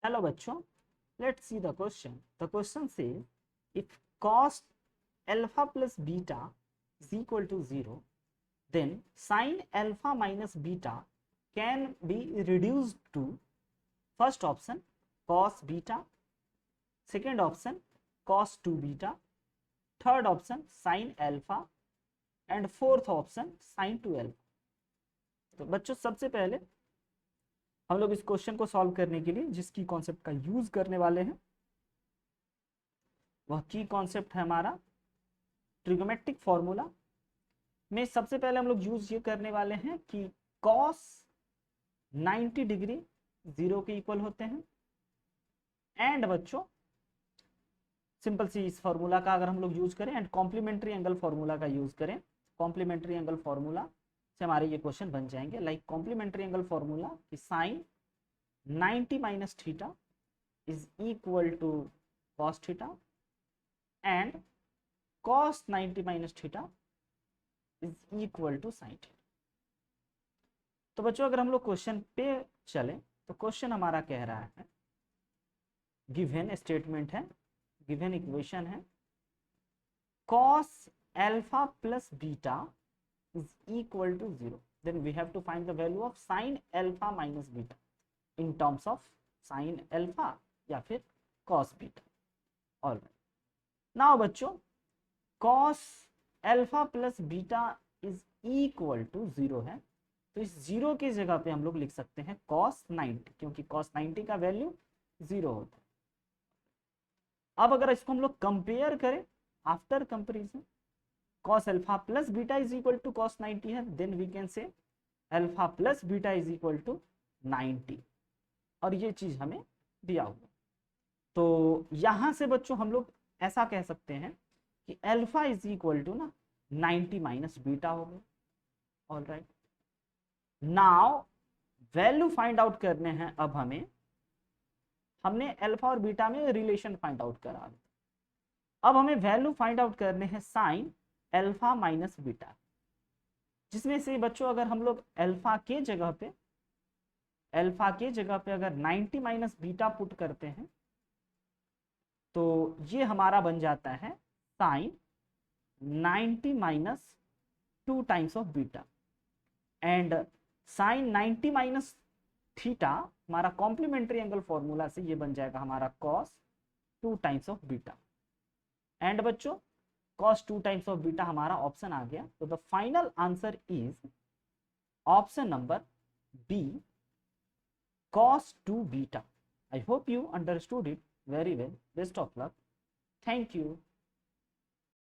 Hello bachcho, let's see the question. The question says if cos alpha plus beta is equal to 0, then sin alpha minus beta can be reduced to first option cos beta, second option cos 2 beta, third option sin alpha and fourth option sin 2 alpha. तो बच्चों सबसे पहले हम लोग इस question को solve करने के लिए जिसकी कॉन्सेप्ट का यूज करने वाले हैं वह की कॉन्सेप्ट है हमारा ट्रिगोमेट्रिक फॉर्मूला में सबसे पहले हम लोग यूज ये करने वाले हैं कि cos 90 डिग्री 0 के इक्वल होते हैं एंड बच्चों सिंपल सी इस फॉर्मूला का अगर हम लोग यूज करें एंड कॉम्प्लीमेंट्री एंगल फॉर्मूला का यूज करें, कॉम्प्लीमेंट्री एंगल फॉर्मूला से हमारे ये क्वेश्चन बन जाएंगे लाइक कॉम्प्लीमेंट्री एंगल फॉर्मूला कि sine 90 minus theta is equal to cos theta and cos 90 minus theta is equal to sine theta. तो बच्चों अगर हम लोग क्वेश्चन पे चले तो क्वेश्चन हमारा कह रहा है, गिवन स्टेटमेंट है, गिवन इक्वेशन है cos alpha plus beta is equal to 0, then we have to find the value of sin alpha minus beta in terms of sin alpha या फिर cos beta. Alright. Now बच्चों cos alpha plus beta is equal to 0 है, तो इस 0 की जगह पे हम लोग लिख सकते हैं cos 90 क्योंकि cos 90 का वैल्यू 0 होता है। अब अगर इसको हम लोग कंपेयर करें after comparison cos alpha plus beta is equal to cos 90 है, then we can say alpha plus beta is equal to 90 और ये चीज हमें दिया हुआ। तो यहां से बच्चों हम लोग ऐसा कह सकते हैं कि अल्फा इज इक्वल टू ना 90 माइनस बीटा हो गया। All right, now value find out करने हैं। अब हमने अल्फा और बीटा में रिलेशन फाइंड आउट करा, अब हमें वैल्यू फाइंड आउट करने हैं साइन अल्फा माइनस बीटा, जिसमें से बच्चों अगर हम लोग अल्फा के जगह पे अगर 90 माइनस बीटा पुट करते हैं तो ये हमारा बन जाता है sine 90 minus 2 times of beta and sine 90 minus theta हमारा कॉम्प्लीमेंट्री एंगल फॉर्मूला से ये बन जाएगा हमारा cos 2 times of beta and बच्चों cos 2 टाइम्स ऑफ बीटा हमारा ऑप्शन आ गया। तो the final answer is option number B cos 2 beta. I hope you understood it very well. Best of luck. Thank you.